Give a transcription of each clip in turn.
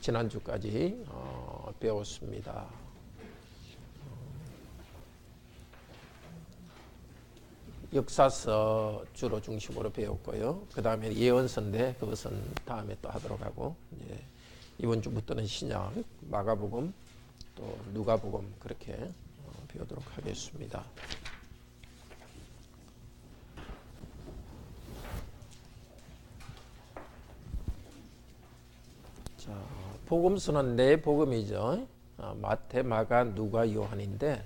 지난주까지 배웠습니다. 역사서 주로 중심으로 배웠고요. 그 다음에 예언서인데 그것은 다음에 또 하도록 하고, 이번 주부터는 신약, 마가복음, 또 누가복음 그렇게 배우도록 하겠습니다. 자, 복음서는 네 복음이죠. 마태, 마가, 누가, 요한인데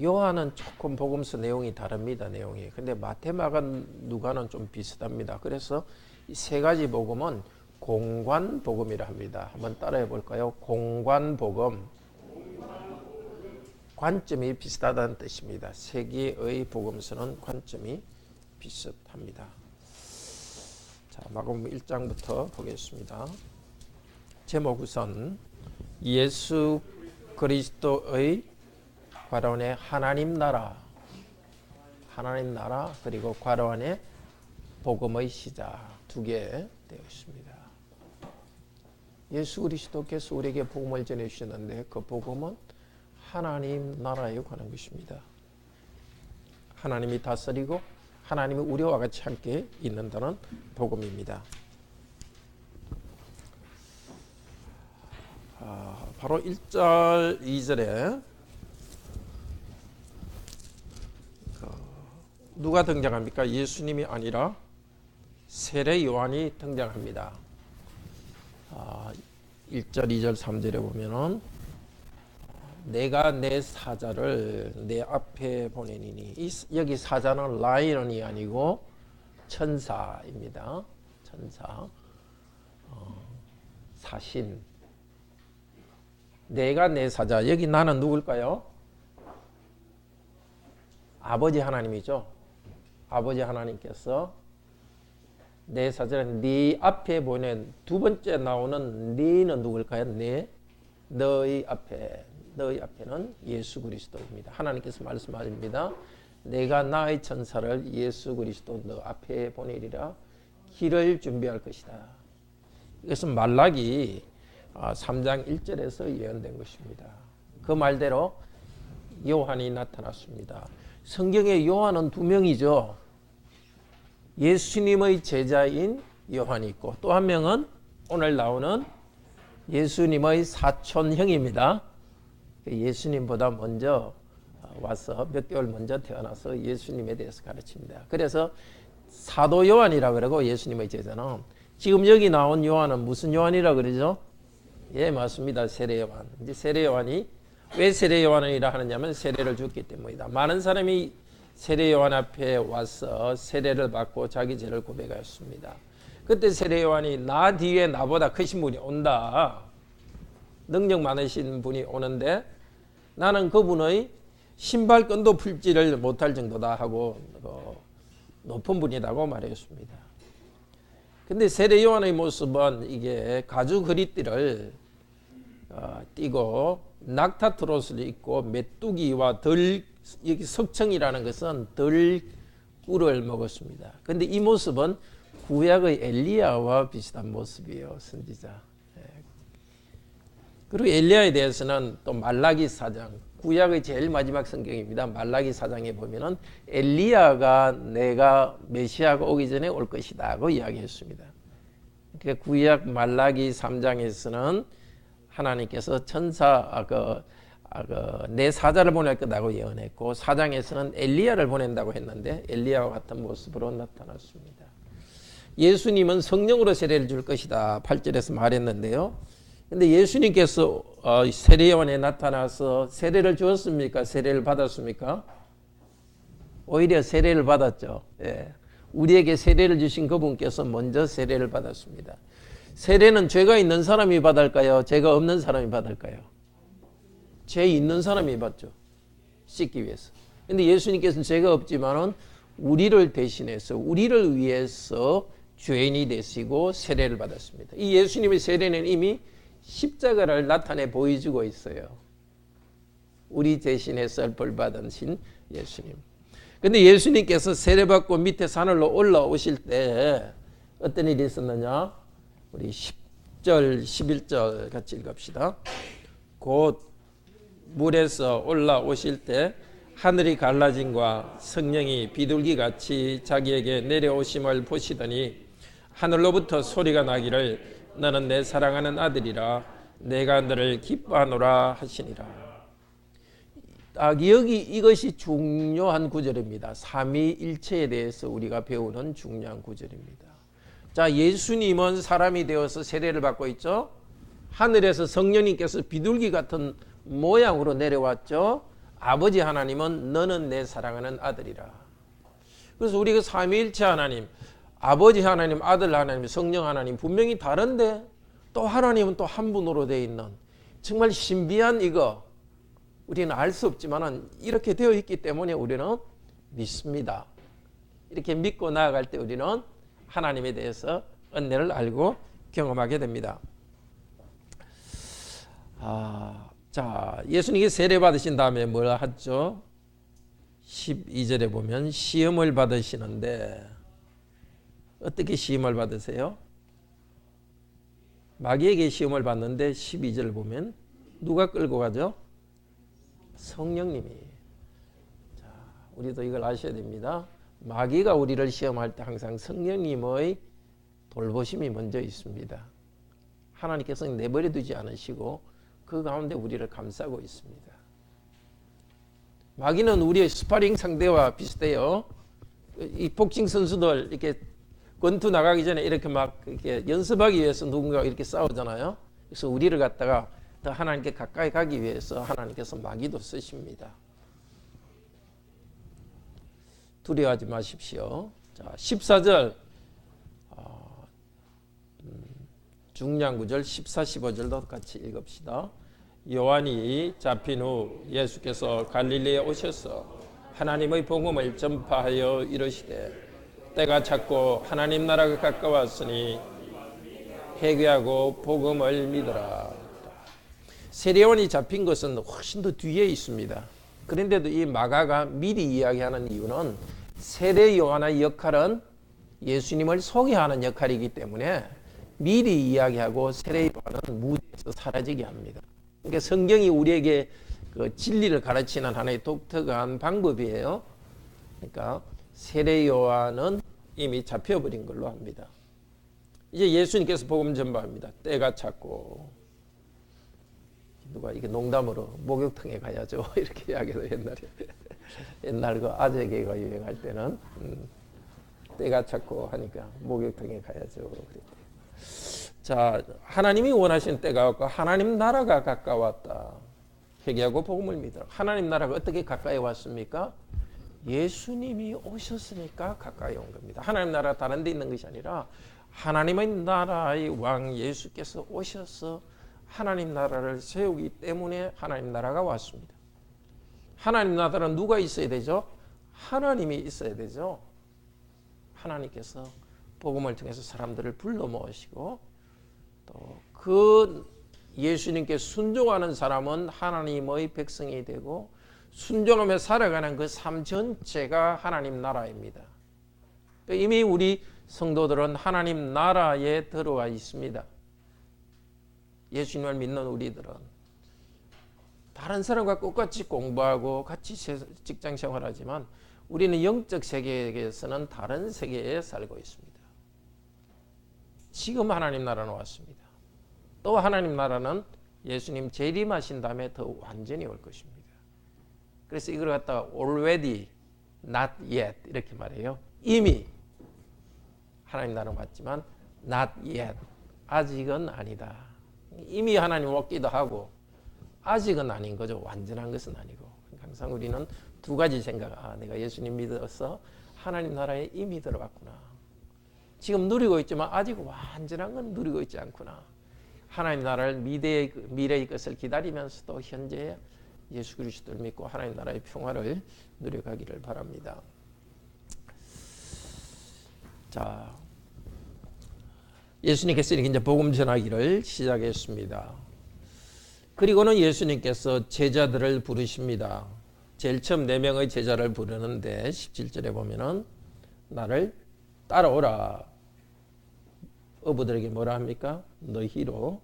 요한은 조금 복음서 내용이 다릅니다. 내용이. 근데 마태, 마가, 누가는 좀 비슷합니다. 그래서 이 세 가지 복음은 공관복음이라 합니다. 한번 따라해 볼까요? 공관복음. 관점이 비슷하다는 뜻입니다. 세 개의 복음서는 관점이 비슷합니다. 자, 마가복음 1장부터 보겠습니다. 제목 우선 예수 그리스도의 괄호 안에 하나님 나라 그리고 괄호 안에 복음의 시작 두 개 되어 있습니다. 예수 그리스도께서 우리에게 복음을 전해주셨는데 그 복음은 하나님 나라에 관한 것입니다. 하나님이 다스리고 하나님이 우리와 같이 함께 있는다는 복음입니다. 바로 1절 2절에 누가 등장합니까? 예수님이 아니라 세례 요한이 등장합니다. 1절 2절 3절에 보면은 내가 내 사자를 내 앞에 보내니니, 여기 사자는 라이언이 아니고 천사입니다. 천사, 사신. 내가 내 사자, 여기 나는 누굴까요? 아버지 하나님이죠. 아버지 하나님께서 내 사자는 네 앞에 보낸, 두 번째 나오는 네는 누굴까요? 너희 앞에는 예수 그리스도입니다. 하나님께서 말씀하십니다. 내가 나의 천사를 예수 그리스도 너 앞에 보내리라. 길을 준비할 것이다. 이것은 말라기 3장 1절에서 예언된 것입니다. 그 말대로 요한이 나타났습니다. 성경에 요한은 두 명이죠. 예수님의 제자인 요한이 있고 또 한 명은 오늘 나오는 예수님의 사촌형입니다. 예수님보다 먼저 와서 몇 개월 먼저 태어나서 예수님에 대해서 가르칩니다. 그래서 사도 요한이라고 그러고 예수님의 제자는, 지금 여기 나온 요한은 무슨 요한이라고 그러죠? 예, 맞습니다. 세례 요한. 이제 세례 요한이 왜 세례 요한이라 하느냐면 세례를 줬기 때문이다. 많은 사람이 세례 요한 앞에 와서 세례를 받고 자기 죄를 고백하였습니다. 그때 세례 요한이 나 뒤에 나보다 크신 분이 온다. 능력 많으신 분이 오는데 나는 그분의 신발끈도 풀지를 못할 정도다 하고 높은 분이라고 말했습니다. 근데 세례 요한의 모습은 이게 가죽 허리띠를 띠고 낙타 트롯을 입고 메뚜기와 여기 석청이라는 것은 꿀을 먹었습니다. 근데 이 모습은 구약의 엘리야와 비슷한 모습이에요. 선지자. 그리고 엘리야에 대해서는 또 말라기 4장, 구약의 제일 마지막 성경입니다. 말라기 4장에 보면은 엘리야가 내가 메시아가 오기 전에 올 것이다 하고 이야기했습니다. 그러니까 구약 말라기 3장에서는 하나님께서 천사 내 사자를 보낼 거라고 예언했고 4장에서는 엘리야를 보낸다고 했는데 엘리야와 같은 모습으로 나타났습니다. 예수님은 성령으로 세례를 줄 것이다 8절에서 말했는데요. 근데 예수님께서 세례 요한에 나타나서 세례를 주었습니까? 세례를 받았습니까? 오히려 세례를 받았죠. 예. 우리에게 세례를 주신 그분께서 먼저 세례를 받았습니다. 세례는 죄가 있는 사람이 받을까요? 죄가 없는 사람이 받을까요? 죄 있는 사람이 받죠. 씻기 위해서. 근데 예수님께서는 죄가 없지만은 우리를 대신해서 우리를 위해서 죄인이 되시고 세례를 받았습니다. 이 예수님의 세례는 이미 십자가를 나타내 보여주고 있어요. 우리 대신해서 벌 받으신 예수님. 근데 예수님께서 세례받고 밑에 산으로 올라오실 때 어떤 일이 있었느냐? 우리 10절 11절 같이 읽읍시다. 곧 물에서 올라오실 때 하늘이 갈라짐과 성령이 비둘기같이 자기에게 내려오심을 보시더니 하늘로부터 소리가 나기를 너는 내 사랑하는 아들이라 내가 너를 기뻐하노라 하시니라. 여기 이것이 중요한 구절입니다. 삼위일체에 대해서 우리가 배우는 중요한 구절입니다. 자, 예수님은 사람이 되어서 세례를 받고 있죠. 하늘에서 성령님께서 비둘기 같은 모양으로 내려왔죠. 아버지 하나님은 너는 내 사랑하는 아들이라. 그래서 우리가 삼위일체 하나님, 아버지 하나님, 아들 하나님, 성령 하나님 분명히 다른데 또 하나님은 또 한 분으로 되어 있는 정말 신비한 이거 우리는 알 수 없지만 이렇게 되어 있기 때문에 우리는 믿습니다. 이렇게 믿고 나아갈 때 우리는 하나님에 대해서 은혜를 알고 경험하게 됩니다. 자, 예수님이 세례 받으신 다음에 뭘 하죠? 12절에 보면 시험을 받으시는데 어떻게 시험을 받으세요? 마귀에게 시험을 받는데 12절을 보면 누가 끌고 가죠? 성령님이. 자, 우리도 이걸 아셔야 됩니다. 마귀가 우리를 시험할 때 항상 성령님의 돌보심이 먼저 있습니다. 하나님께서는 내버려 두지 않으시고 그 가운데 우리를 감싸고 있습니다. 마귀는 우리의 스파링 상대와 비슷해요. 이 복싱 선수들 이렇게 권투 나가기 전에 이렇게 막 이렇게 연습하기 위해서 누군가 이렇게 싸우잖아요. 그래서 우리를 갖다가 더 하나님께 가까이 가기 위해서 하나님께서 마귀도 쓰십니다. 두려워하지 마십시오. 자, 14절 중요한 구절 14, 15절도 같이 읽읍시다. 요한이 잡힌 후 예수께서 갈릴리에 오셔서 하나님의 복음을 전파하여 이르시되 때가 찼고 하나님 나라가 가까웠으니 회개하고 복음을 믿으라. 세례요한이 잡힌 것은 훨씬 더 뒤에 있습니다. 그런데도 이 마가가 미리 이야기하는 이유는 세례요한의 역할은 예수님을 소개하는 역할이기 때문에 미리 이야기하고 세례요한은 무대에서 사라지게 합니다. 그러니까 성경이 우리에게 그 진리를 가르치는 하나의 독특한 방법이에요. 그러니까 세례요한은 이미 잡혀버린 걸로 합니다. 이제 예수님께서 복음 전파합니다. 때가 찼고 누가 이게 농담으로 목욕탕에 가야죠 이렇게 이야기도 옛날 그 아재개가 유행할 때는 때가 찼고 하니까 목욕탕에 가야죠. 자, 하나님이 원하시는 때가 왔고 하나님 나라가 가까웠다. 회개하고 복음을 믿으라. 하나님 나라가 어떻게 가까이 왔습니까? 예수님이 오셨으니까 가까이 온 겁니다. 하나님 나라가 다른 데 있는 것이 아니라 하나님의 나라의 왕 예수께서 오셔서 하나님 나라를 세우기 때문에 하나님 나라가 왔습니다. 하나님 나라는 누가 있어야 되죠? 하나님이 있어야 되죠. 하나님께서 복음을 통해서 사람들을 불러 모으시고 또 그 예수님께 순종하는 사람은 하나님의 백성이 되고 순종하며 살아가는 그 삶 전체가 하나님 나라입니다. 이미 우리 성도들은 하나님 나라에 들어와 있습니다. 예수님을 믿는 우리들은 다른 사람과 똑같이 공부하고 같이 직장 생활하지만 우리는 영적 세계에서는 다른 세계에 살고 있습니다. 지금 하나님 나라는 왔습니다. 또 하나님 나라는 예수님 재림하신 다음에 더 완전히 올 것입니다. 그래서 이걸 갖다가 already, not yet 이렇게 말해요. 이미 하나님 나라는 왔지만 not yet, 아직은 아니다. 이미 하나님 왔기도 하고 아직은 아닌 거죠. 완전한 것은 아니고. 항상 우리는 두 가지 생각. 내가 예수님 믿어서 하나님 나라에 이미 들어갔구나. 지금 누리고 있지만 아직 완전한 건 누리고 있지 않구나. 하나님 나라를 미래의 것을 기다리면서도 현재 예수 그리스도를 믿고 하나님 나라의 평화를 누려가기를 바랍니다. 자, 예수님께서 이제 복음 전하기를 시작했습니다. 그리고는 예수님께서 제자들을 부르십니다. 제일 처음 4명의 제자를 부르는데 17절에 보면은 나를 따라오라. 어부들에게 뭐라 합니까? 너희로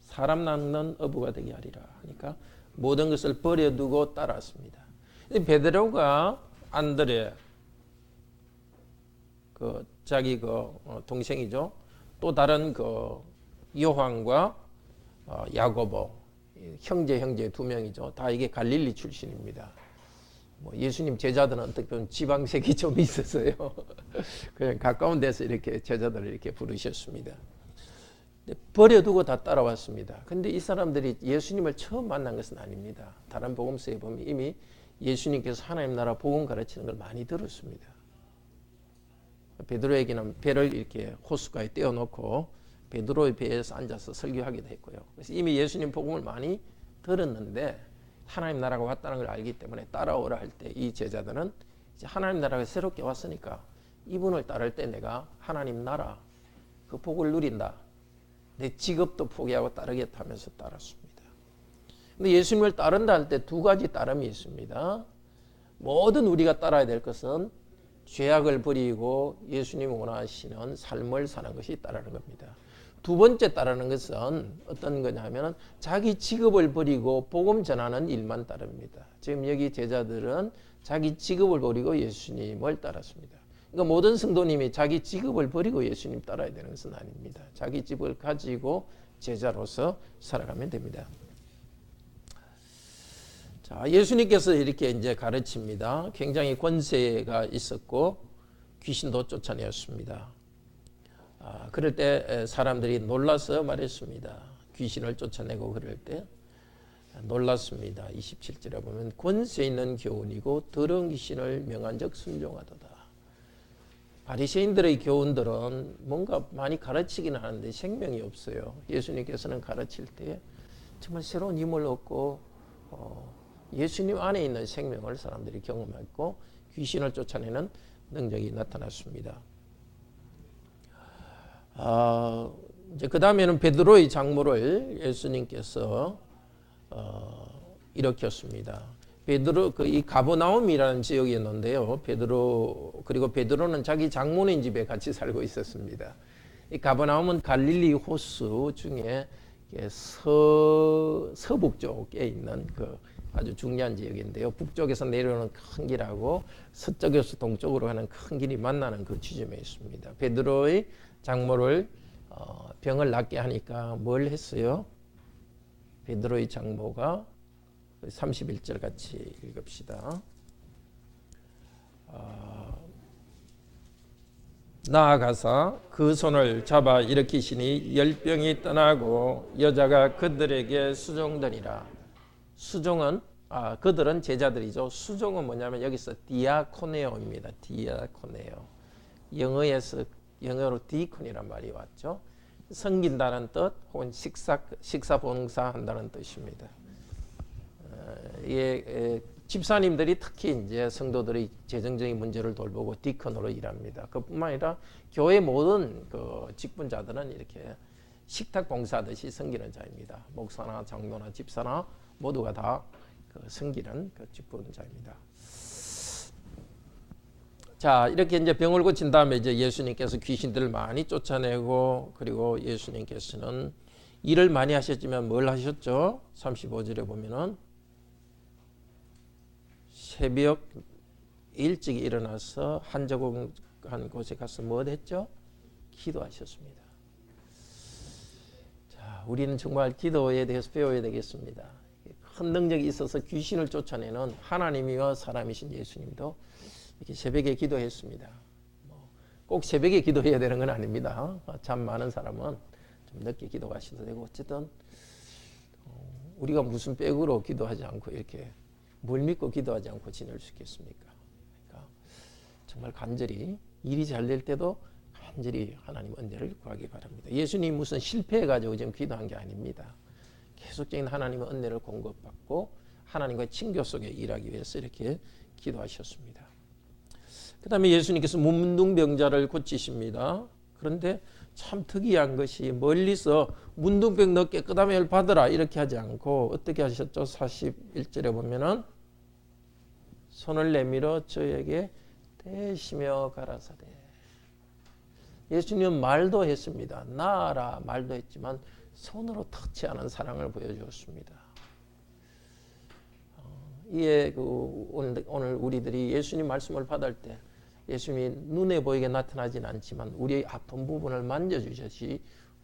사람 낚는 어부가 되게 하리라 하니까 모든 것을 버려두고 따랐습니다. 베드로가 안드레 그 자기 동생이죠. 또 다른 요한과 야고보 형제 두 명이죠. 다 이게 갈릴리 출신입니다. 예수님 제자들은 어떻게 보면 지방색이 좀 있었어요. 그냥 가까운 데서 이렇게 제자들을 이렇게 부르셨습니다. 버려두고 다 따라왔습니다. 근데 이 사람들이 예수님을 처음 만난 것은 아닙니다. 다른 복음서에 보면 이미 예수님께서 하나님 나라 복음 가르치는 걸 많이 들었습니다. 베드로에게는 배를 이렇게 호숫가에 떼어놓고 베드로의 배에서 앉아서 설교하기도 했고요. 그래서 이미 예수님 복음을 많이 들었는데 하나님 나라가 왔다는 걸 알기 때문에 따라오라 할 때 이 제자들은 이제 하나님 나라가 새롭게 왔으니까 이분을 따를 때 내가 하나님 나라 그 복을 누린다. 내 직업도 포기하고 따르겠다 하면서 따랐습니다. 근데 예수님을 따른다 할 때 두 가지 따름이 있습니다. 모든 우리가 따라야 될 것은 죄악을 버리고 예수님이 원하시는 삶을 사는 것이 따르는 겁니다. 두 번째 따르는 것은 어떤 거냐면 자기 직업을 버리고 복음 전하는 일만 따릅니다. 지금 여기 제자들은 자기 직업을 버리고 예수님을 따랐습니다. 그러니까 모든 성도님이 자기 직업을 버리고 예수님 따라야 되는 것은 아닙니다. 자기 직업을 가지고 제자로서 살아가면 됩니다. 자, 예수님께서 이렇게 이제 가르칩니다. 굉장히 권세가 있었고 귀신도 쫓아내었습니다. 그럴 때 사람들이 놀라서 말했습니다. 귀신을 쫓아내고 그럴 때 놀랐습니다. 27절에 보면 권세 있는 교훈이고 더러운 귀신을 명한적 순종하도다. 바리새인들의 교훈들은 뭔가 많이 가르치기는 하는데 생명이 없어요. 예수님께서는 가르칠 때 정말 새로운 힘을 얻고 예수님 안에 있는 생명을 사람들이 경험했고 귀신을 쫓아내는 능력이 나타났습니다. 이제 그 다음에는 베드로의 장모를 예수님께서 일으켰습니다. 베드로 이 가버나움이라는 지역이었는데요. 그리고 베드로는 자기 장모님 집에 같이 살고 있었습니다. 이 가버나움은 갈릴리 호수 중에 서북쪽에 있는 아주 중요한 지역인데요. 북쪽에서 내려오는 큰 길하고 서쪽에서 동쪽으로 가는 큰 길이 만나는 그 지점에 있습니다. 베드로의 장모를 병을 낫게 하니까 뭘 했어요? 베드로의 장모가 31절 같이 읽읍시다. 나아가사 그 손을 잡아 일으키시니 열병이 떠나고 여자가 그들에게 수종되니라. 수종은 그들은 제자들이죠. 수종은 뭐냐면 여기서 디아코네오입니다. 디아코네오. 영어로 디콘이란 말이 왔죠. 섬긴다는 뜻 혹은 식사 봉사한다는 뜻입니다. 집사님들이 특히 이제 성도들의 재정적인 문제를 돌보고 디컨으로 일합니다. 그뿐만 아니라 교회 모든 직분자들은 이렇게 식탁 봉사하듯이 섬기는 자입니다. 목사나 장로나 집사나 모두가 다 섬기는 직분자입니다. 자, 이렇게 이제 병을 고친 다음에 이제 예수님께서 귀신들을 많이 쫓아내고 그리고 예수님께서는 일을 많이 하셨지만 뭘 하셨죠? 35절에 보면은 새벽 일찍 일어나서 한적한 곳에 가서 뭐 했죠? 기도하셨습니다. 자, 우리는 정말 기도에 대해서 배워야 되겠습니다. 큰 능력이 있어서 귀신을 쫓아내는 하나님이와 사람이신 예수님도 이렇게 새벽에 기도했습니다. 꼭 새벽에 기도해야 되는 건 아닙니다. 잠 많은 사람은 좀 늦게 기도하셔도 되고 어쨌든 우리가 무슨 백으로 기도하지 않고 이렇게 뭘 믿고 기도하지 않고 지낼 수 있겠습니까? 그러니까 정말 간절히 일이 잘 될 때도 간절히 하나님 은혜를 구하기 바랍니다. 예수님 무슨 실패해가지고 지금 기도한 게 아닙니다. 계속적인 하나님의 은혜를 공급받고 하나님과의 친교 속에 일하기 위해서 이렇게 기도하셨습니다. 그 다음에 예수님께서 문둥병자를 고치십니다. 그런데 참 특이한 것이 멀리서 문둥병 너 깨끗함의 열 받으라 이렇게 하지 않고 어떻게 하셨죠? 41절에 보면은 손을 내밀어 저에게 대시며 가라사대. 예수님은 말도 했습니다. 나아라 말도 했지만 손으로 터치하는 사랑을 보여주었습니다. 이에 오늘 우리들이 예수님 말씀을 받을 때 예수님이 눈에 보이게 나타나진 않지만 우리의 아픈 부분을 만져주셔서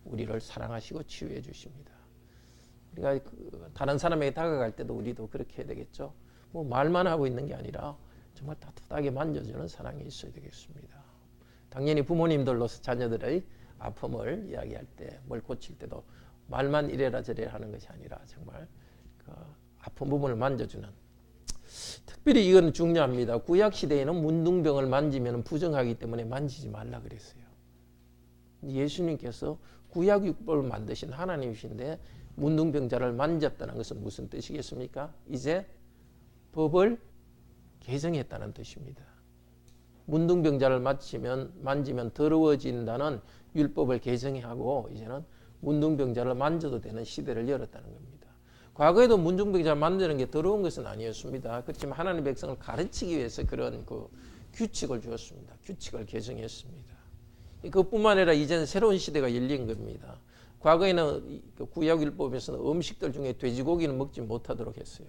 우리를 사랑하시고 치유해 주십니다. 우리가 다른 사람에게 다가갈 때도 우리도 그렇게 해야 되겠죠. 뭐 말만 하고 있는 게 아니라 정말 따뜻하게 만져주는 사랑이 있어야 되겠습니다. 당연히 부모님들로서 자녀들의 아픔을 이야기할 때, 뭘 고칠 때도 말만 이래라 저래라 하는 것이 아니라 정말 그 아픈 부분을 만져주는. 특별히 이건 중요합니다. 구약 시대에는 문둥병을 만지면 부정하기 때문에 만지지 말라 그랬어요. 예수님께서 구약 율법을 만드신 하나님이신데 문둥병자를 만졌다는 것은 무슨 뜻이겠습니까? 이제 법을 개정했다는 뜻입니다. 문둥병자를 만지면 더러워진다는 율법을 개정하고 이제는 문둥병자를 만져도 되는 시대를 열었다는 겁니다. 과거에도 문둥병자를 만드는 게 더러운 것은 아니었습니다. 그렇지만 하나님의 백성을 가르치기 위해서 그런 규칙을 주었습니다. 규칙을 개정했습니다. 그뿐만 아니라 이제는 새로운 시대가 열린 겁니다. 과거에는 구약율법에서는 음식들 중에 돼지고기는 먹지 못하도록 했어요.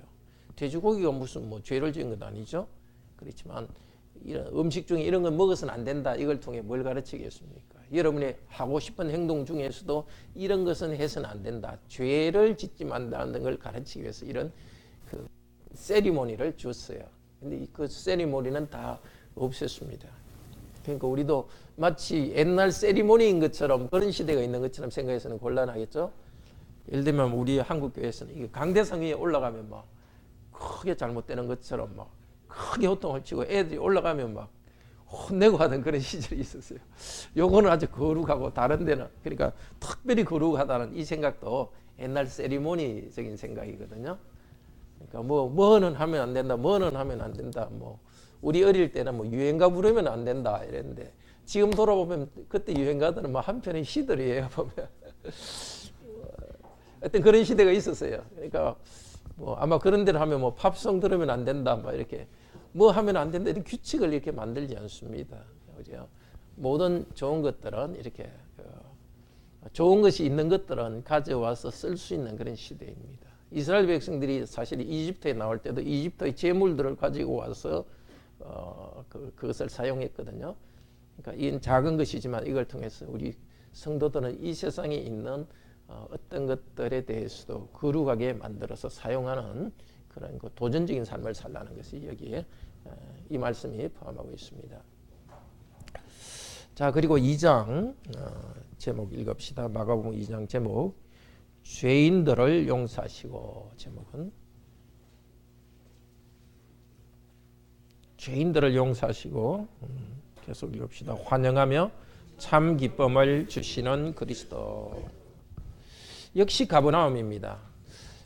돼지고기가 무슨 죄를 지은 건 아니죠. 그렇지만 이런 음식 중에 이런 건 먹어서는 안 된다. 이걸 통해 뭘 가르치겠습니까? 여러분이 하고 싶은 행동 중에서도 이런 것은 해서는 안 된다. 죄를 짓지 말라는 걸 가르치기 위해서 이런 세리머니를 줬어요. 근데 그 세리머니는 다 없앴습니다. 그러니까 우리도 마치 옛날 세리머니인 것처럼 그런 시대가 있는 것처럼 생각해서는 곤란하겠죠. 예를 들면 우리 한국 교회에서는 이게 강대상 위에 올라가면 막 크게 잘못되는 것처럼 막 크게 호통을 치고 애들이 올라가면 막 혼내고 하던 그런 시절이 있었어요. 요거는 아주 거룩하고 다른 데는 그러니까 특별히 거룩하다는 이 생각도 옛날 세리머니적인 생각이거든요. 그러니까 뭐는 하면 안 된다, 뭐는 하면 안 된다. 우리 어릴 때는 유행가 부르면 안 된다 이랬는데 지금 돌아보면 그때 유행가들은 한편의 시들이에요. 보면 어떤 그런 시대가 있었어요. 그러니까 아마 그런 데를 하면 팝송 들으면 안 된다, 이렇게 하면 안 된다 이런 규칙을 이렇게 만들지 않습니다. 그죠? 모든 좋은 것들은 이렇게 좋은 것이 있는 것들은 가져와서 쓸 수 있는 그런 시대입니다. 이스라엘 백성들이 사실 이집트에 나올 때도 이집트의 재물들을 가지고 와서 그것을 사용했거든요. 그러니까 이건 작은 것이지만 이걸 통해서 우리 성도들은 이 세상에 있는 어떤 것들에 대해서도 거룩하게 만들어서 사용하는 그런 도전적인 삶을 살라는 것이 여기에 이 말씀이 포함하고 있습니다. 자, 그리고 2장 제목 읽읍시다. 마가복음 2장 제목 죄인들을 용서하시고, 제목은 죄인들을 용서하시고 계속 읽읍시다. 환영하며 참 기쁨을 주시는 그리스도. 역시 가버나움입니다.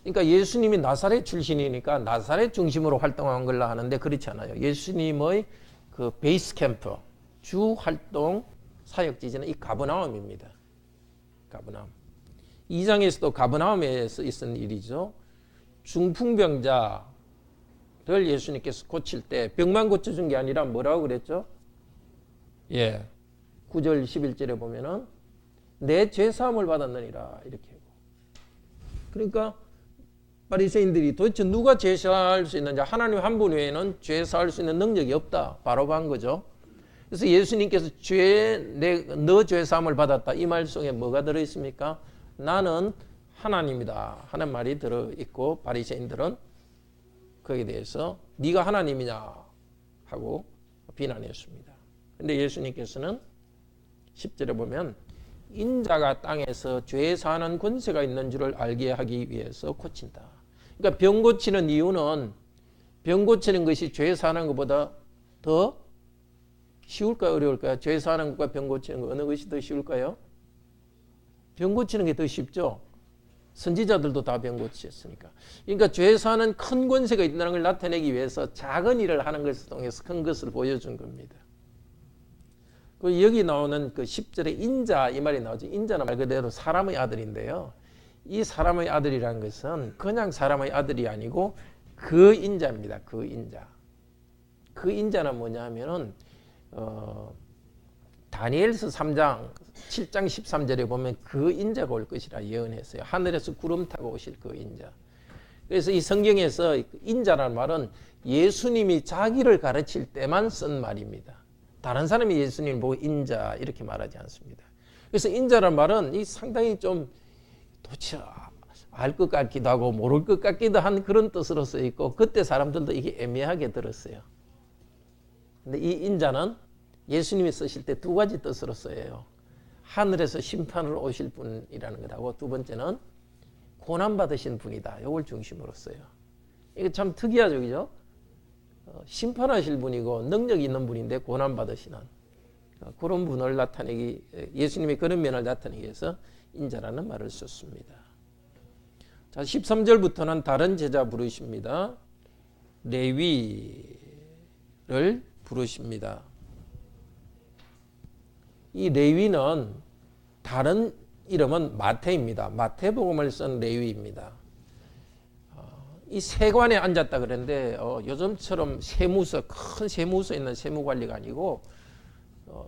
그러니까 예수님이 나사렛 출신이니까 나사렛 중심으로 활동한 걸로 하는데 그렇지 않아요. 예수님의 그 베이스 캠프, 주 활동 사역 지지는 이 가버나움입니다. 가버나움. 2장에서도 가버나움에서 있었던 일이죠. 중풍병자를 예수님께서 고칠 때 병만 고쳐준 게 아니라 뭐라고 그랬죠? 9절 11절에 보면은 내 죄사함을 받았느니라 이렇게 하고. 그러니까 바리새인들이 도대체 누가 죄사할 수 있는지, 하나님 한 분 외에는 죄사할 수 있는 능력이 없다. 바로 한 거죠. 그래서 예수님께서 너 죄사함을 받았다. 이 말 속에 뭐가 들어있습니까? 나는 하나님이다 하는 말이 들어있고, 바리새인들은 거기에 대해서 네가 하나님이냐 하고 비난했습니다. 그런데 예수님께서는 10절에 보면 인자가 땅에서 죄 사는 권세가 있는 줄을 알게 하기 위해서 고친다. 그러니까 병 고치는 이유는 병 고치는 것이 죄 사는 것보다 더 쉬울까요? 어려울까요? 죄 사는 것과 병 고치는 것 어느 것이 더 쉬울까요? 병 고치는 게 더 쉽죠. 선지자들도 다 병 고치셨으니까. 그러니까 죄 사는 큰 권세가 있다는 걸 나타내기 위해서 작은 일을 하는 것을 통해서 큰 것을 보여준 겁니다. 그 여기 나오는 그 10절에 인자 이 말이 나오죠. 인자는 말 그대로 사람의 아들인데요. 이 사람의 아들이라는 것은 그냥 사람의 아들이 아니고 그 인자입니다. 그 인자. 그 인자는 뭐냐면은 다니엘서 3장 7장 13절에 보면 그 인자가 올 것이라 예언했어요. 하늘에서 구름 타고 오실 그 인자. 그래서 이 성경에서 인자라는 말은 예수님이 자기를 가르칠 때만 쓴 말입니다. 다른 사람이 예수님을 보고 인자 이렇게 말하지 않습니다. 그래서 인자라는 말은 이 상당히 좀 도대체 알 것 같기도 하고 모를 것 같기도 한 그런 뜻으로 쓰여 있고, 그때 사람들도 이게 애매하게 들었어요. 근데 이 인자는 예수님이 쓰실 때 두 가지 뜻으로 써요. 하늘에서 심판을 오실 분이라는 것하고, 두 번째는 고난받으신 분이다. 이걸 중심으로 써요. 이게 참 특이하죠, 그죠? 심판하실 분이고 능력 있는 분인데 고난받으시는 그런 분을 나타내기, 예수님이 그런 면을 나타내기 위해서 인자라는 말을 썼습니다. 자, 13절부터는 다른 제자 부르십니다. 레위를 부르십니다. 이 레위는 다른 이름은 마태입니다. 마태복음을 쓴 레위입니다. 이 세관에 앉았다 그랬는데 요즘처럼 세무서, 큰 세무서 있는 세무관리가 아니고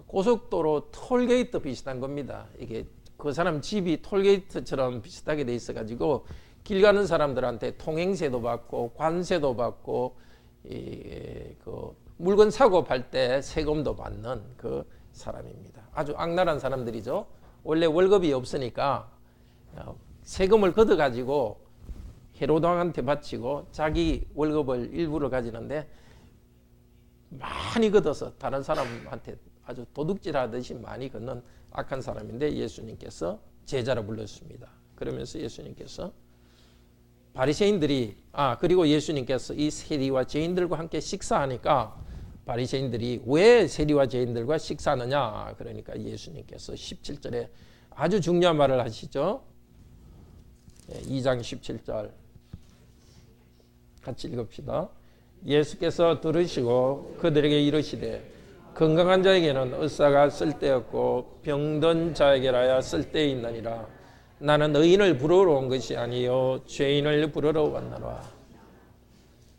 고속도로 톨게이트 비슷한 겁니다. 이게 그 사람 집이 톨게이트처럼 비슷하게 돼 있어가지고 길 가는 사람들한테 통행세도 받고 관세도 받고 그 물건 사고 팔 때 세금도 받는 그 사람입니다. 아주 악랄한 사람들이죠. 원래 월급이 없으니까 세금을 걷어가지고 헤로당한테 바치고 자기 월급을 일부를 가지는데 많이 걷어서 다른 사람한테 아주 도둑질하듯이 많이 걷는 악한 사람인데, 예수님께서 제자로 불렀습니다. 그러면서 예수님께서 바리새인들이 그리고 예수님께서 이 세리와 죄인들과 함께 식사하니까 바리새인들이 왜 세리와 죄인들과 식사하느냐, 그러니까 예수님께서 17절에 아주 중요한 말을 하시죠. 2장 17절 같이 읽읍시다. 예수께서 들으시고 그들에게 이르시되 건강한 자에게는 의사가 쓸데없고 병든 자에게라야 쓸데있느니라. 나는 의인을 부르러 온 것이 아니요 죄인을 부르러 왔노라.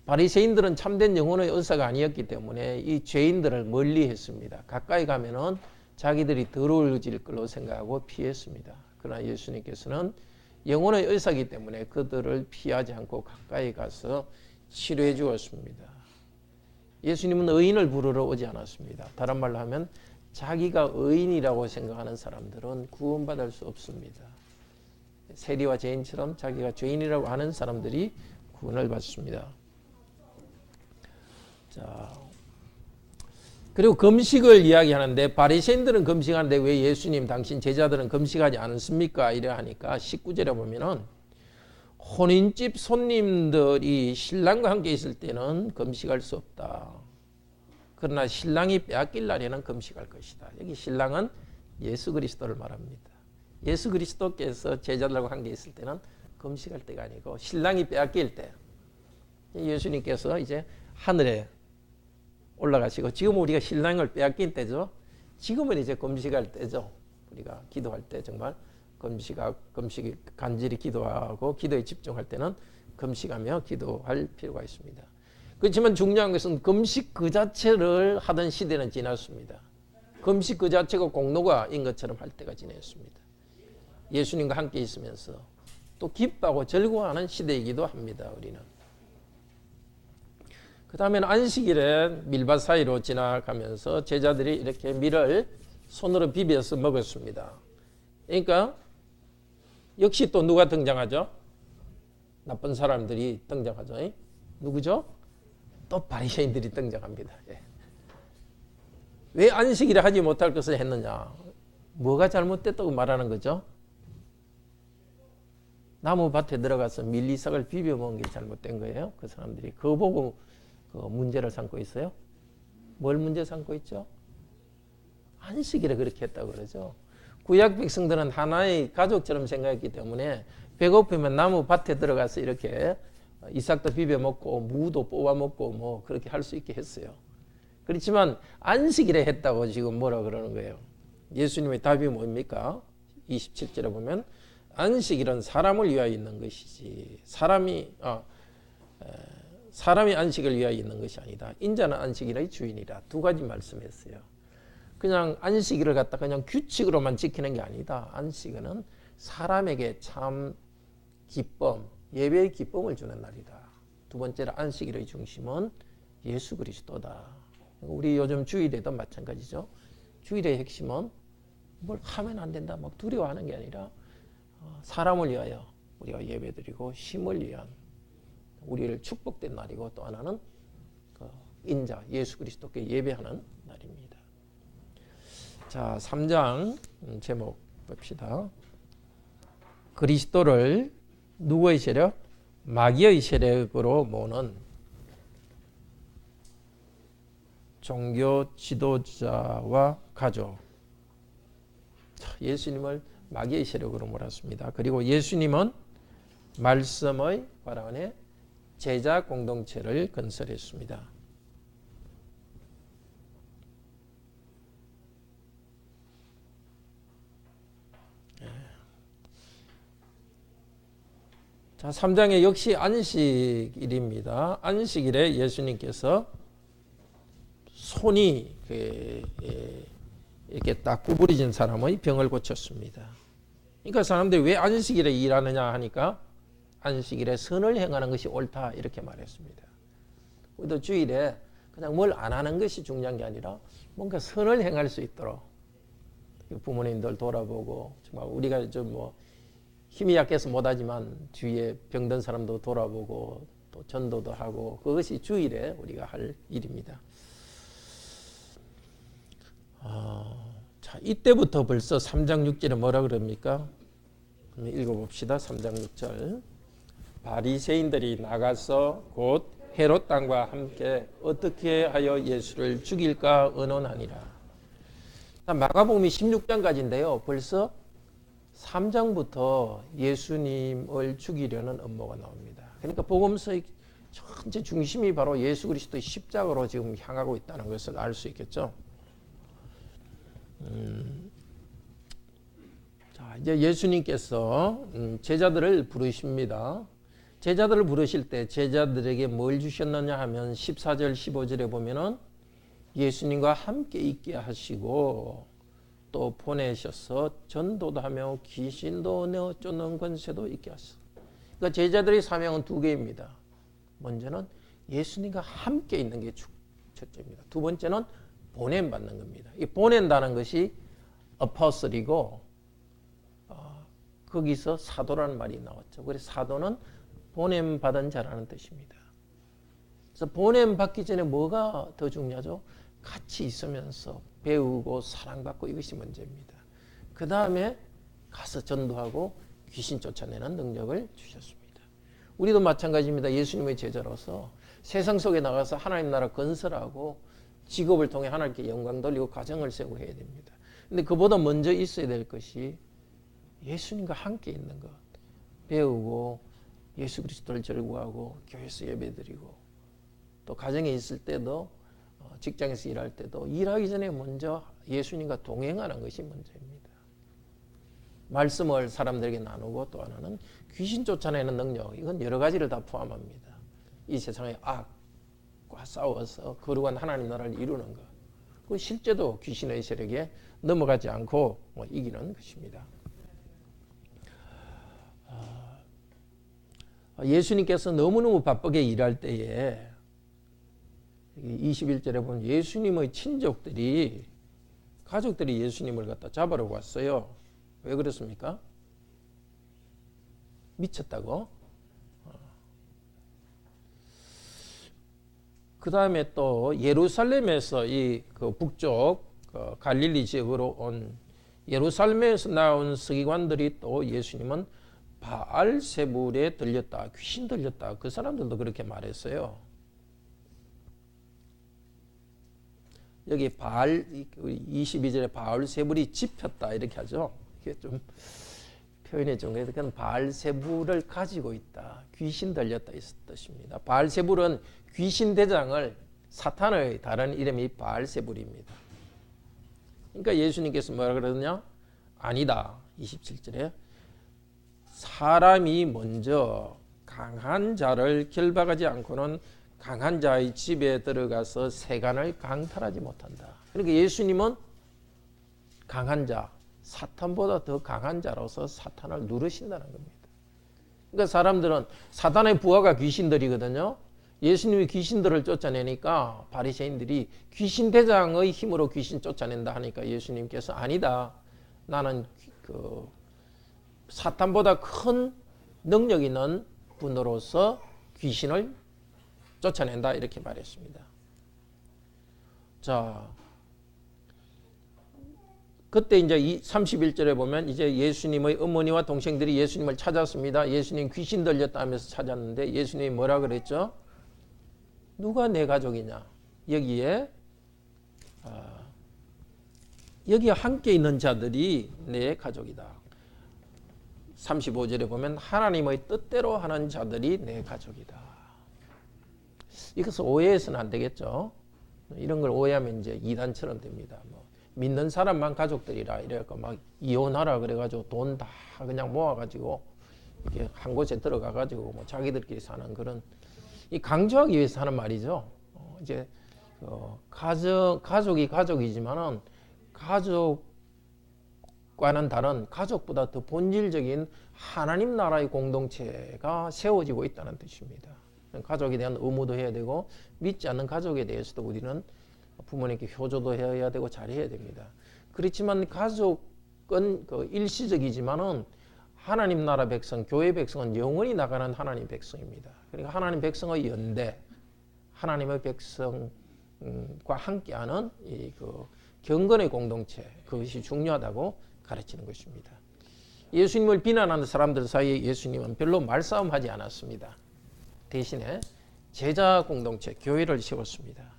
바리새인들은 참된 영혼의 의사가 아니었기 때문에 이 죄인들을 멀리 했습니다. 가까이 가면은 자기들이 더러워질 걸로 생각하고 피했습니다. 그러나 예수님께서는 영혼의 의사이기 때문에 그들을 피하지 않고 가까이 가서 치료해 주었습니다. 예수님은 의인을 부르러 오지 않았습니다. 다른 말로 하면 자기가 의인이라고 생각하는 사람들은 구원받을 수 없습니다. 세리와 죄인처럼 자기가 죄인이라고 하는 사람들이 구원을 받습니다. 자, 그리고 금식을 이야기하는데 바리새인들은 금식하는데 왜 예수님 당신 제자들은 금식하지 않습니까? 이래 하니까 19절에 보면은 혼인집 손님들이 신랑과 함께 있을 때는 금식할 수 없다. 그러나 신랑이 빼앗길 날에는 금식할 것이다. 여기 신랑은 예수 그리스도를 말합니다. 예수 그리스도께서 제자들과 함께 있을 때는 금식할 때가 아니고 신랑이 빼앗길 때, 예수님께서 이제 하늘에 올라가시고 지금 우리가 신랑을 빼앗긴 때죠. 지금은 이제 금식할 때죠. 우리가 기도할 때 정말 금식 간절히 기도하고 기도에 집중할 때는 금식하며 기도할 필요가 있습니다. 그렇지만 중요한 것은 금식 그 자체를 하던 시대는 지났습니다. 금식 그 자체가 공로가인 것처럼 할 때가 지났습니다. 예수님과 함께 있으면서 또 기뻐하고 즐거워하는 시대이기도 합니다. 우리는. 그 다음에는 안식일에 밀밭 사이로 지나가면서 제자들이 이렇게 밀을 손으로 비벼서 먹었습니다. 그러니까 역시 또 누가 등장하죠? 나쁜 사람들이 등장하죠. 누구죠? 또 바리새인들이 등장합니다. 왜 안식일에 하지 못할 것을 했느냐? 뭐가 잘못됐다고 말하는 거죠? 나무밭에 들어가서 밀리삭을 비벼 먹은 게 잘못된 거예요. 그 사람들이 그거 보고 그 문제를 삼고 있어요. 뭘 문제 삼고 있죠? 안식일에 그렇게 했다고 그러죠. 구약 백성들은 하나의 가족처럼 생각했기 때문에 배고프면 나무 밭에 들어가서 이렇게 이삭도 비벼 먹고 무도 뽑아 먹고 뭐 그렇게 할 수 있게 했어요. 그렇지만 안식일에 했다고 지금 뭐라 그러는 거예요? 예수님의 답이 뭡니까? 27절에 보면 안식일은 사람을 위하여 있는 것이지 사람이 안식을 위하여 있는 것이 아니다. 인자는 안식일의 주인이라. 두 가지 말씀했어요. 그냥 안식일을 갖다 그냥 규칙으로만 지키는 게 아니다. 안식일은 사람에게 참 기쁨, 예배의 기쁨을 주는 날이다. 두 번째로 안식일의 중심은 예수 그리스도다. 우리 요즘 주일에도 마찬가지죠. 주일의 핵심은 뭘 하면 안 된다, 막 두려워하는 게 아니라 사람을 위하여 우리가 예배드리고 힘을 위한 우리를 축복된 날이고, 또 하나는 그 인자 예수 그리스도께 예배하는 날입니다. 자, 3장 제목 봅시다. 그리스도를 누구의 세력? 마귀의 세력으로 모는 종교 지도자와 가족. 예수님을 마귀의 세력으로 몰았습니다. 그리고 예수님은 말씀의 바라원에 제자 공동체를 건설했습니다. 자, 3장에 역시 안식일입니다. 안식일에 예수님께서 손이 이렇게 딱 구부러진 사람의 병을 고쳤습니다. 그러니까 사람들이 왜 안식일에 일하느냐 하니까 안식일에 선을 행하는 것이 옳다 이렇게 말했습니다. 우리도 주일에 그냥 뭘 안 하는 것이 중요한 게 아니라 뭔가 선을 행할 수 있도록 부모님들 돌아보고, 정말 우리가 좀 뭐 힘이 약해서 못하지만 주위에 병든 사람도 돌아보고 또 전도도 하고, 그것이 주일에 우리가 할 일입니다. 자, 이때부터 벌써 3장 6절에 뭐라 그럽니까? 읽어봅시다. 3장 6절. 바리새인들이 나가서 곧 헤롯 땅과 함께 어떻게 하여 예수를 죽일까 의논하니라. 마가복음이 16장까지인데요. 벌써 3장부터 예수님을 죽이려는 음모가 나옵니다. 그러니까 복음서의 전체 중심이 바로 예수 그리스도의 십자가로 지금 향하고 있다는 것을 알 수 있겠죠. 자, 이제 예수님께서 제자들을 부르십니다. 제자들을 부르실 때 제자들에게 뭘 주셨느냐 하면 14절 15절에 보면은 예수님과 함께 있게 하시고 또 보내셔서 전도도 하며 귀신도 내어 쫓는 권세도 있게 하셨어. 그러니까 제자들의 사명은 두 개입니다. 먼저는 예수님과 함께 있는 게 첫째입니다. 두 번째는 보냄받는 겁니다. 이 보낸다는 것이 apostle이고 거기서 사도라는 말이 나왔죠. 그래서 사도는 보냄받은 자라는 뜻입니다. 그래서 보냄받기 전에 뭐가 더 중요하죠? 같이 있으면서 배우고 사랑받고, 이것이 문제입니다. 그 다음에 가서 전도하고 귀신 쫓아내는 능력을 주셨습니다. 우리도 마찬가지입니다. 예수님의 제자로서 세상 속에 나가서 하나님 나라 건설하고 직업을 통해 하나님께 영광 돌리고 가정을 세우고 해야 됩니다. 근데 그보다 먼저 있어야 될 것이 예수님과 함께 있는 것. 배우고 예수 그리스도를 절구하고 교회에서 예배드리고, 또 가정에 있을 때도 직장에서 일할 때도 일하기 전에 먼저 예수님과 동행하는 것이 먼저입니다. 말씀을 사람들에게 나누고, 또 하나는 귀신 쫓아내는 능력. 이건 여러 가지를 다 포함합니다. 이 세상의 악과 싸워서 거룩한 하나님 나라를 이루는 것. 그 실제도 귀신의 세력에 넘어가지 않고 이기는 것입니다. 예수님께서 너무너무 바쁘게 일할 때에 21절에 보면 예수님의 친족들이, 가족들이 예수님을 갖다 잡으러 왔어요. 왜 그렇습니까? 미쳤다고. 그 다음에 또 예루살렘에서 그 북쪽 갈릴리 지역으로 온 예루살렘에서 나온 서기관들이 또 예수님은 바알세불에 들렸다, 귀신 들렸다, 그 사람들도 그렇게 말했어요. 여기 바알 22절에 바알세불이 집혔다 이렇게 하죠. 이게 좀 표현이 좀 그래도 바알세불을 가지고 있다, 귀신 들렸다 이 뜻입니다. 바알세불은 귀신 대장을, 사탄의 다른 이름이 바알세불입니다. 그러니까 예수님께서 뭐라 그러느냐? 아니다. 27절에 사람이 먼저 강한 자를 결박하지 않고는 강한 자의 집에 들어가서 세간을 강탈하지 못한다. 그러니까 예수님은 강한 자, 사탄보다 더 강한 자로서 사탄을 누르신다는 겁니다. 그러니까 사람들은 사탄의 부하가 귀신들이거든요. 예수님이 귀신들을 쫓아내니까 바리새인들이 귀신 대장의 힘으로 귀신 쫓아낸다 하니까 예수님께서 아니다. 나는 그 사탄보다 큰 능력 있는 분으로서 귀신을 쫓아낸다 이렇게 말했습니다. 자, 그때 이제 31절에 보면 이제 예수님의 어머니와 동생들이 예수님을 찾았습니다. 예수님 귀신 들렸다 하면서 찾았는데 예수님이 뭐라 그랬죠? 누가 내 가족이냐? 여기에 여기에 함께 있는 자들이 내 가족이다. 35절에 보면 하나님의 뜻대로 하는 자들이 내 가족이다. 이것을 오해해서는 안 되겠죠. 이런 걸 오해하면 이제 이단처럼 됩니다. 뭐 믿는 사람만 가족들이라 이래갖고 막 이혼하라 그래가지고 돈 다 그냥 모아가지고 이렇게 한 곳에 들어가가지고 뭐 자기들끼리 사는 그런 이 강조하기 위해서 하는 말이죠. 이제 가족이 가족이지만은 가족과는 다른 가족보다 더 본질적인 하나님 나라의 공동체가 세워지고 있다는 뜻입니다. 가족에 대한 의무도 해야 되고 믿지 않는 가족에 대해서도 우리는 부모님께 효조도 해야 되고 잘해야 됩니다. 그렇지만 가족은 그 일시적이지만은 하나님 나라 백성, 교회 백성은 영원히 나가는 하나님 백성입니다. 그러니까 하나님 백성의 연대, 하나님의 백성과 함께하는 이 그 경건의 공동체, 그것이 중요하다고 가르치는 것입니다. 예수님을 비난하는 사람들 사이에 예수님은 별로 말싸움하지 않았습니다. 대신에 제자 공동체, 교회를 세웠습니다.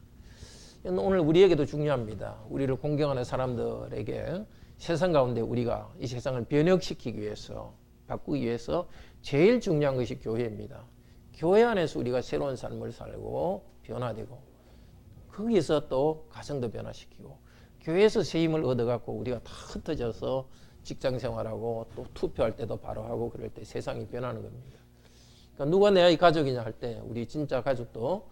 오늘 우리에게도 중요합니다. 우리를 공경하는 사람들에게 세상 가운데 우리가 이 세상을 변혁시키기 위해서, 바꾸기 위해서 제일 중요한 것이 교회입니다. 교회 안에서 우리가 새로운 삶을 살고 변화되고 거기에서 또 가정도 변화시키고 교회에서 새 힘을 얻어갖고 우리가 다 흩어져서 직장 생활하고 또 투표할 때도 바로 하고 그럴 때 세상이 변하는 겁니다. 그러니까 누가 내 가족이냐 할 때 우리 진짜 가족도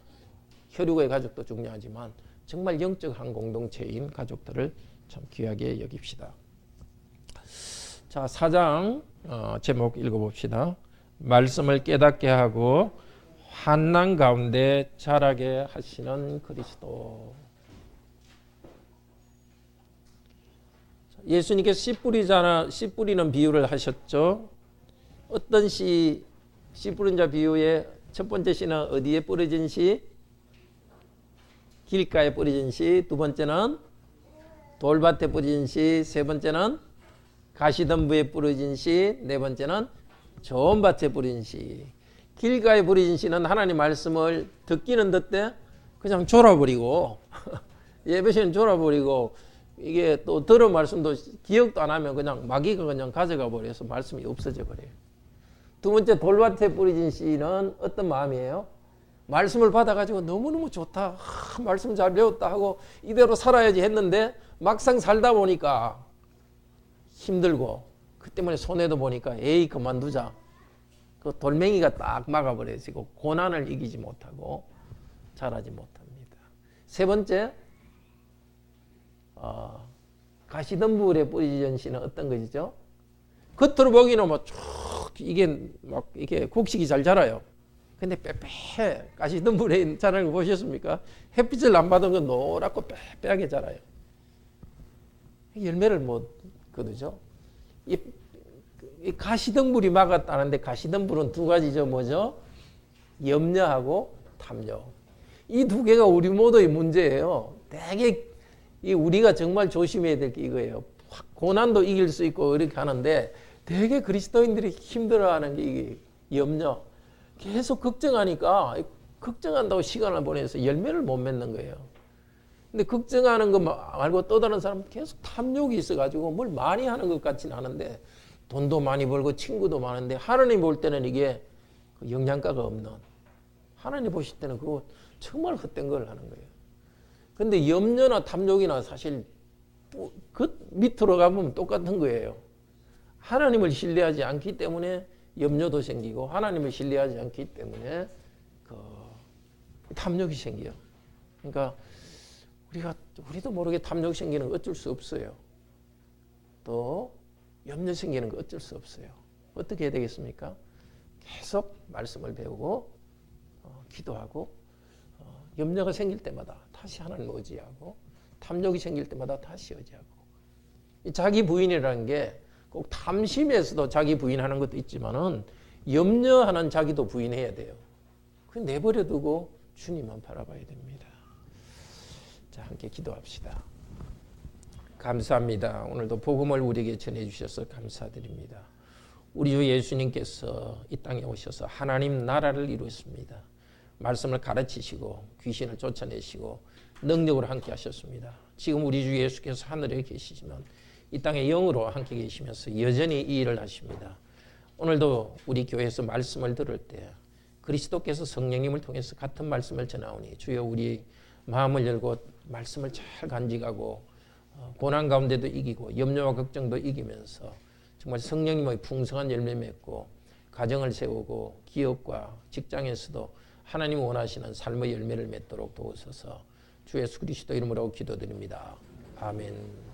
혈육의 가족도 중요하지만 정말 영적 한 공동체인 가족들을 참 귀하게 여깁시다. 자, 4장 제목 읽어봅시다. 말씀을 깨닫게 하고 환난 가운데 자라게 하시는 그리스도. 예수님께서 씨 뿌리는 비유를 하셨죠. 어떤 씨 뿌린 자 비유의 첫 번째 씨는 어디에 뿌려진 씨? 길가에 뿌려진 씨. 두 번째는 돌밭에 뿌려진 씨. 세 번째는 가시덤불에 뿌려진 씨. 네 번째는 좋은 밭에 뿌려진 씨. 길가에 뿌려진 씨는 하나님 말씀을 듣기는 듣되 그냥 졸아버리고 예배시는 졸아버리고 이게 또 들은 말씀도 기억도 안 하면 그냥 마귀가 그냥 가져가 버려서 말씀이 없어져 버려요. 두 번째 돌밭에 뿌려진 씨는 어떤 마음이에요? 말씀을 받아가지고 너무너무 좋다. 말씀 잘 배웠다 하고 이대로 살아야지 했는데 막상 살다 보니까 힘들고 그 때문에 손해도 보니까 에이 그만두자. 그 돌멩이가 딱 막아버려지고 고난을 이기지 못하고 자라지 못합니다. 세 번째 가시덤불에 뿌려진 씨는 어떤 것이죠? 겉으로 보기는 뭐 쭉 이게 곡식이 잘 자라요. 근데 빼빼 가시덤불에 자라는 거 보셨습니까? 햇빛을 안 받은 건 노랗고 빼빼하게 자라요. 열매를 못 거두죠. 이 가시덤불이 막았다는데 가시덤불은 두 가지죠. 뭐죠? 염려하고 탐욕. 이 두 개가 우리 모두의 문제예요. 되게 우리가 정말 조심해야 될 게 이거예요. 고난도 이길 수 있고 이렇게 하는데 되게 그리스도인들이 힘들어하는 게 이게 염려. 계속 걱정하니까 걱정한다고 시간을 보내서 열매를 못 맺는 거예요. 근데 걱정하는 거 말고 또 다른 사람은 계속 탐욕이 있어가지고 뭘 많이 하는 것 같지는 않은데 돈도 많이 벌고 친구도 많은데 하나님 볼 때는 이게 영양가가 없는, 하나님 보실 때는 그거 정말 헛된 걸 하는 거예요. 근데 염려나 탐욕이나 사실 그 밑으로 가보면 똑같은 거예요. 하나님을 신뢰하지 않기 때문에 염려도 생기고 하나님을 신뢰하지 않기 때문에 탐욕이 생겨요. 그러니까 우리도 모르게 탐욕 생기는 거 어쩔 수 없어요. 또 염려 생기는 거 어쩔 수 없어요. 어떻게 해야 되겠습니까? 계속 말씀을 배우고 기도하고 염려가 생길 때마다 다시 하나님을 의지하고 탐욕이 생길 때마다 다시 의지하고 이 자기 부인이라는 게 꼭 탐심에서도 자기 부인하는 것도 있지만은 염려하는 자기도 부인해야 돼요. 그 내버려 두고 주님만 바라봐야 됩니다. 자, 함께 기도합시다. 감사합니다. 오늘도 복음을 우리에게 전해주셔서 감사드립니다. 우리 주 예수님께서 이 땅에 오셔서 하나님 나라를 이루었습니다. 말씀을 가르치시고 귀신을 쫓아내시고 능력으로 함께 하셨습니다. 지금 우리 주 예수께서 하늘에 계시지만 이 땅에 영으로 함께 계시면서 여전히 이 일을 하십니다. 오늘도 우리 교회에서 말씀을 들을 때 그리스도께서 성령님을 통해서 같은 말씀을 전하오니 주여 우리 마음을 열고 말씀을 잘 간직하고 고난 가운데도 이기고 염려와 걱정도 이기면서 정말 성령님의 풍성한 열매 맺고 가정을 세우고 기업과 직장에서도 하나님 원하시는 삶의 열매를 맺도록 도우소서. 주 예수 그리스도 이름으로 기도드립니다. 아멘.